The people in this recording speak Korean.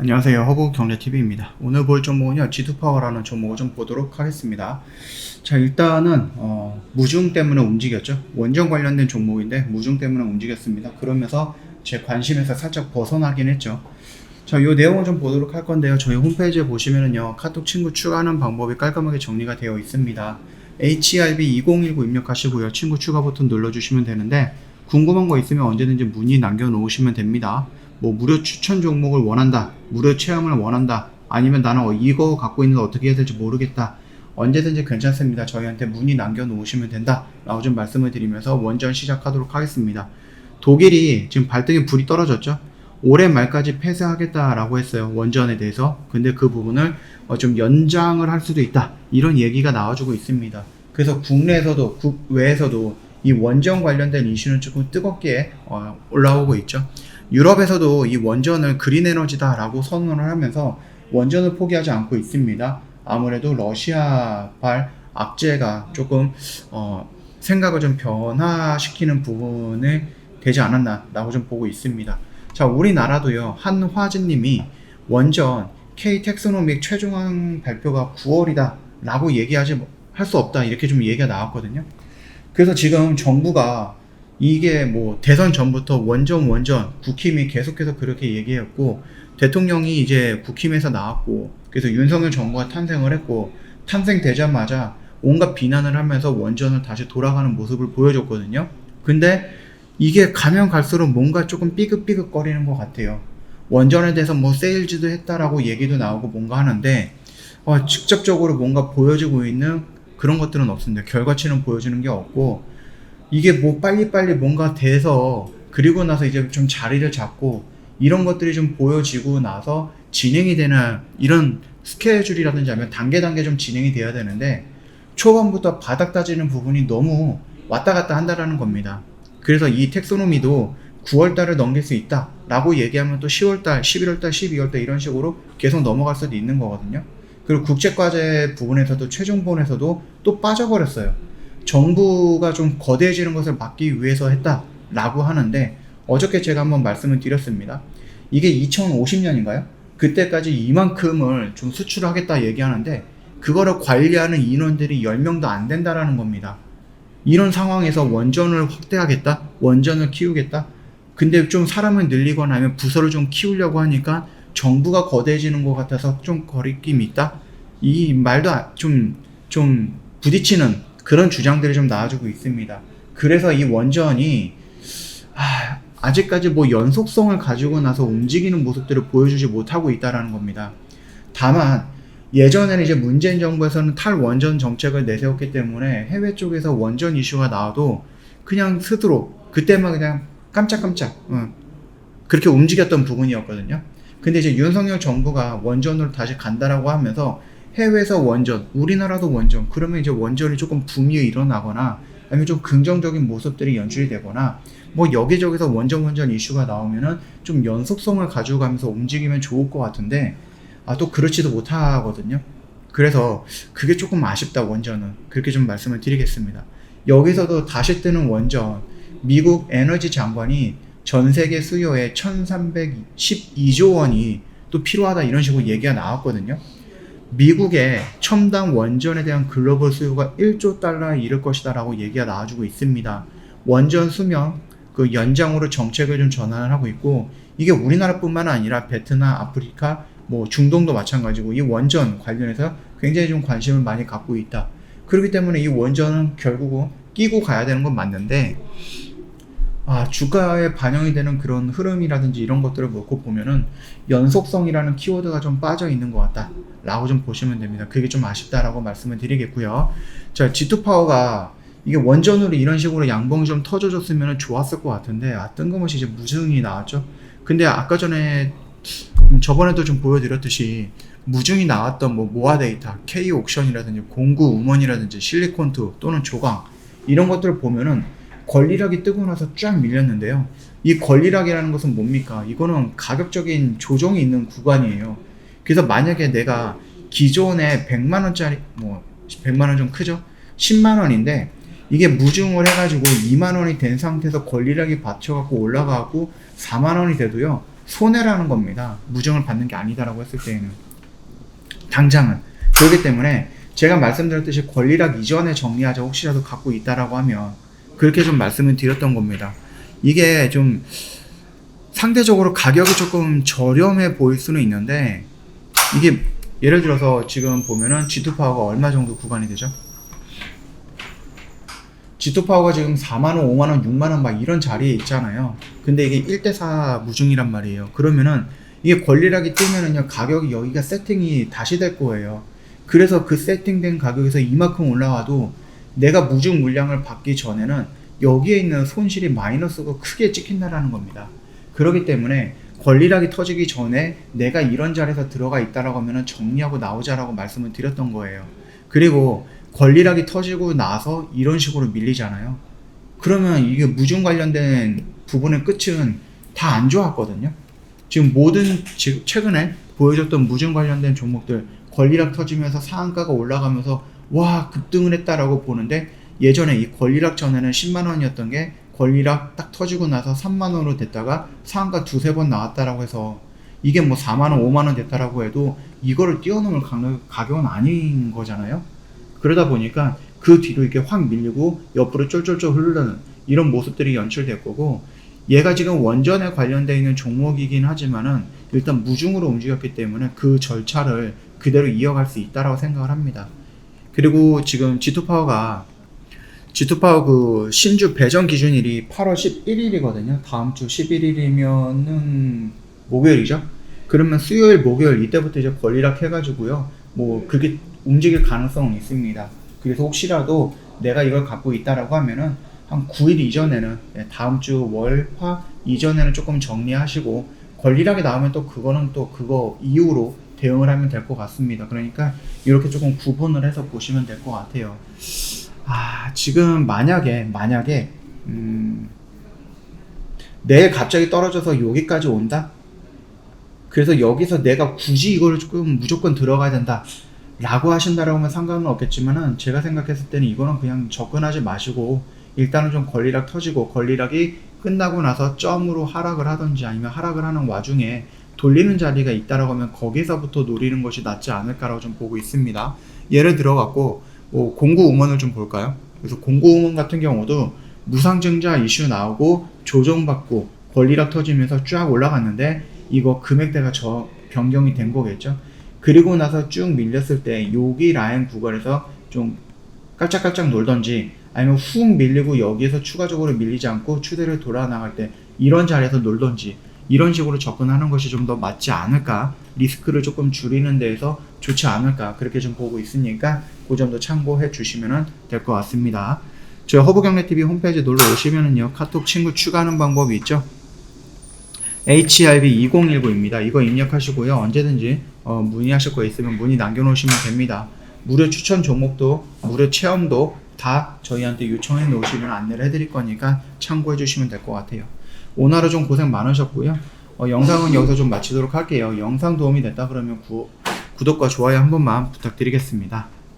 안녕하세요. 허브경제TV입니다. 오늘 볼 종목은요, G2파워라는 종목을 좀 보도록 하겠습니다. 자, 일단은, 무중 때문에 움직였죠. 원전 관련된 종목인데, 무중 때문에 움직였습니다. 그러면서 제 관심에서 살짝 벗어나긴 했죠. 자, 요 내용을 좀 보도록 할 건데요. 저희 홈페이지에 보시면은요, 카톡 친구 추가하는 방법이 깔끔하게 정리가 되어 있습니다. HRB2019 입력하시고요. 친구 추가 버튼 눌러주시면 되는데, 궁금한 거 있으면 언제든지 문의 남겨놓으시면 됩니다. 뭐 무료 추천 종목을 원한다, 무료 체험을 원한다, 아니면 나는 이거 갖고 있는데 어떻게 해야 될지 모르겠다, 언제든지 괜찮습니다. 저희한테 문의 남겨놓으시면 된다 라고 좀 말씀을 드리면서 원전 시작하도록 하겠습니다. 독일이 지금 발등에 불이 떨어졌죠. 올해 말까지 폐쇄하겠다라고 했어요, 원전에 대해서. 근데 그 부분을 좀 연장을 할 수도 있다, 이런 얘기가 나와주고 있습니다. 그래서 국내에서도 국외에서도 이 원전 관련된 이슈는 조금 뜨겁게 올라오고 있죠. 유럽에서도 이 원전을 그린 에너지다 라고 선언을 하면서 원전을 포기하지 않고 있습니다. 아무래도 러시아발 악재가 조금 생각을 좀 변화시키는 부분이 되지 않았나 라고 좀 보고 있습니다. 자, 우리나라도요, 한화진님이 원전 K-텍스노믹 최종항 발표가 9월이다 라고 할 수 없다, 이렇게 좀 얘기가 나왔거든요. 그래서 지금 정부가 이게 뭐 대선 전부터 원전 국힘이 계속해서 그렇게 얘기했고, 대통령이 이제 국힘에서 나왔고, 그래서 윤석열 정부가 탄생을 했고, 탄생되자마자 온갖 비난을 하면서 원전을 다시 돌아가는 모습을 보여줬거든요. 근데 이게 가면 갈수록 뭔가 조금 삐걱삐걱 거리는 것 같아요. 원전에 대해서 뭐 세일즈도 했다라고 얘기도 나오고 뭔가 하는데, 직접적으로 뭔가 보여주고 있는 그런 것들은 없습니다. 결과치는 보여주는 게 없고, 이게 뭐 빨리빨리 뭔가 돼서 그리고 나서 이제 좀 자리를 잡고 이런 것들이 좀 보여지고 나서 진행이 되는 이런 스케줄이라든지 하면 단계 좀 진행이 돼야 되는데, 초반부터 바닥 다지는 부분이 너무 왔다 갔다 한다라는 겁니다. 그래서 이 텍소노미도 9월달을 넘길 수 있다 라고 얘기하면 또 10월달, 11월달, 12월달 이런 식으로 계속 넘어갈 수도 있는 거거든요. 그리고 국제과제 부분에서도 최종본에서도 또 빠져버렸어요. 정부가 좀 거대해지는 것을 막기 위해서 했다라고 하는데, 어저께 제가 한번 말씀을 드렸습니다. 이게 2050년인가요? 그때까지 이만큼을 좀 수출하겠다 얘기하는데, 그거를 관리하는 인원들이 10명도 안 된다라는 겁니다. 이런 상황에서 원전을 확대하겠다? 원전을 키우겠다? 근데 좀 사람을 늘리거나 하면 부서를 좀 키우려고 하니까 정부가 거대해지는 것 같아서 좀 거리낌이 있다? 이 말도 좀 부딪히는 그런 주장들이 좀 나와주고 있습니다. 그래서 이 원전이 아직까지 뭐 연속성을 가지고 나서 움직이는 모습들을 보여주지 못하고 있다라는 겁니다. 다만 예전에는 이제 문재인 정부에서는 탈원전 정책을 내세웠기 때문에 해외 쪽에서 원전 이슈가 나와도 그냥 스스로 그때만 그냥 깜짝깜짝 그렇게 움직였던 부분이었거든요. 근데 이제 윤석열 정부가 원전으로 다시 간다라고 하면서 해외에서 원전, 우리나라도 원전, 그러면 이제 원전이 조금 붐이 일어나거나 아니면 좀 긍정적인 모습들이 연출이 되거나 뭐 여기저기서 원전 이슈가 나오면은 좀 연속성을 가지고 가면서 움직이면 좋을 것 같은데, 또 그렇지도 못하거든요. 그래서 그게 조금 아쉽다, 원전은. 그렇게 좀 말씀을 드리겠습니다. 여기서도 다시 뜨는 원전, 미국 에너지 장관이 전 세계 수요의 1312조 원이 또 필요하다, 이런 식으로 얘기가 나왔거든요. 미국의 첨단 원전에 대한 글로벌 수요가 1조 달러에 이를 것이다 라고 얘기가 나와주고 있습니다. 원전 수명 그 연장으로 정책을 좀 전환을 하고 있고, 이게 우리나라뿐만 아니라 베트남, 아프리카, 뭐 중동도 마찬가지고 이 원전 관련해서 굉장히 좀 관심을 많이 갖고 있다. 그렇기 때문에 이 원전은 결국은 끼고 가야 되는 건 맞는데, 주가에 반영이 되는 그런 흐름이라든지 이런 것들을 놓고 보면은 연속성이라는 키워드가 좀 빠져 있는 것 같다 라고 좀 보시면 됩니다. 그게 좀 아쉽다라고 말씀을 드리겠고요. 자, G2파워가 이게 원전으로 이런 식으로 양봉이 좀 터져줬으면 좋았을 것 같은데, 뜬금없이 이제 무증이 나왔죠. 근데 아까 전에 저번에도 좀 보여드렸듯이 무증이 나왔던 뭐 모아 데이터, K 옥션이라든지 공구 음원이라든지 실리콘2 또는 조강, 이런 것들을 보면은 권리락이 뜨고 나서 쫙 밀렸는데요. 이 권리락이라는 것은 뭡니까? 이거는 가격적인 조정이 있는 구간이에요. 그래서 만약에 내가 기존에 100만원짜리, 100만원 좀 크죠? 10만원인데 이게 무중을 해가지고 2만원이 된 상태에서 권리락이 받쳐갖고 올라가고 4만원이 돼도요, 손해라는 겁니다. 무증을 받는 게 아니다라고 했을 때에는 당장은. 그렇기 때문에 제가 말씀드렸듯이 권리락 이전에 정리하자 혹시라도 갖고 있다라고 하면 그렇게 좀 말씀을 드렸던 겁니다. 이게 좀 상대적으로 가격이 조금 저렴해 보일 수는 있는데 이게 예를 들어서 지금 보면은 G2파워가 얼마 정도 구간이 되죠? G2파워가 지금 4만원, 5만원, 6만원 막 이런 자리에 있잖아요. 근데 이게 1대4 무중이란 말이에요. 그러면은 이게 권리락이 뜨면은요, 가격이 여기가 세팅이 다시 될 거예요. 그래서 그 세팅된 가격에서 이만큼 올라와도 내가 무중 물량을 받기 전에는 여기에 있는 손실이 마이너스가 크게 찍힌다라는 겁니다. 그렇기 때문에 권리락이 터지기 전에 내가 이런 자리에서 들어가 있다라고 하면은 정리하고 나오자라고 말씀을 드렸던 거예요. 그리고 권리락이 터지고 나서 이런 식으로 밀리잖아요. 그러면 이게 무중 관련된 부분의 끝은 다 안 좋았거든요. 지금 지금 최근에 보여줬던 무중 관련된 종목들 권리락 터지면서 상한가가 올라가면서 와 급등을 했다라고 보는데 예전에 이 권리락 전에는 10만원이었던 게 권리락 딱 터지고 나서 3만원으로 됐다가 상한가 두세 번 나왔다라고 해서 이게 뭐 4만원 5만원 됐다라고 해도 이거를 뛰어넘을 가격은 아닌 거잖아요. 그러다 보니까 그 뒤로 이렇게 확 밀리고 옆으로 쫄쫄쫄 흐르는 이런 모습들이 연출될 거고, 얘가 지금 원전에 관련되어 있는 종목이긴 하지만은 일단 무중으로 움직였기 때문에 그 절차를 그대로 이어갈 수 있다라고 생각을 합니다. 그리고 지금 G2파워 그 신주 배정 기준일이 8월 11일이거든요. 다음 주 11일이면은 목요일이죠. 그러면 수요일, 목요일 이때부터 이제 권리락 해가지고요. 뭐 그게 움직일 가능성은 있습니다. 그래서 혹시라도 내가 이걸 갖고 있다라고 하면은 한 9일 이전에는, 다음 주 월, 화 이전에는 조금 정리하시고 권리락이 나오면 또 그거는 또 그거 이후로 대응을 하면 될 것 같습니다. 그러니까 이렇게 조금 구분을 해서 보시면 될 것 같아요. 지금 만약에 내일 갑자기 떨어져서 여기까지 온다? 그래서 여기서 내가 굳이 이거를 조금 무조건 들어가야 된다 라고 하신다라고 하면 상관은 없겠지만은 제가 생각했을 때는 이거는 그냥 접근하지 마시고 일단은 좀 권리락 터지고 권리락이 끝나고 나서 점으로 하락을 하든지 아니면 하락을 하는 와중에 돌리는 자리가 있다라고 하면 거기서부터 노리는 것이 낫지 않을까라고 좀 보고 있습니다. 예를 들어 갖고 공구 음원을 좀 볼까요? 그래서 공구 음원 같은 경우도 무상증자 이슈 나오고 조정받고 권리락 터지면서 쫙 올라갔는데 이거 금액대가 변경이 된 거겠죠. 그리고 나서 쭉 밀렸을 때 여기 라인 구간에서 좀 깔짝깔짝 놀던지 아니면 훅 밀리고 여기에서 추가적으로 밀리지 않고 추세를 돌아 나갈 때 이런 자리에서 놀던지 이런 식으로 접근하는 것이 좀 더 맞지 않을까, 리스크를 조금 줄이는 데에서 좋지 않을까 그렇게 좀 보고 있으니까 그 점도 참고해 주시면 될 것 같습니다. 저희 허브경례TV 홈페이지 놀러 오시면은요 카톡 친구 추가하는 방법이 있죠. HRB2019입니다. 이거 입력하시고요. 언제든지 문의하실 거 있으면 문의 남겨놓으시면 됩니다. 무료 추천 종목도 무료 체험도 다 저희한테 요청해 놓으시면 안내를 해드릴 거니까 참고해 주시면 될 것 같아요. 오늘 하루 좀 고생 많으셨고요. 영상은 여기서 좀 마치도록 할게요. 영상 도움이 됐다 그러면 구독과 좋아요 한 번만 부탁드리겠습니다.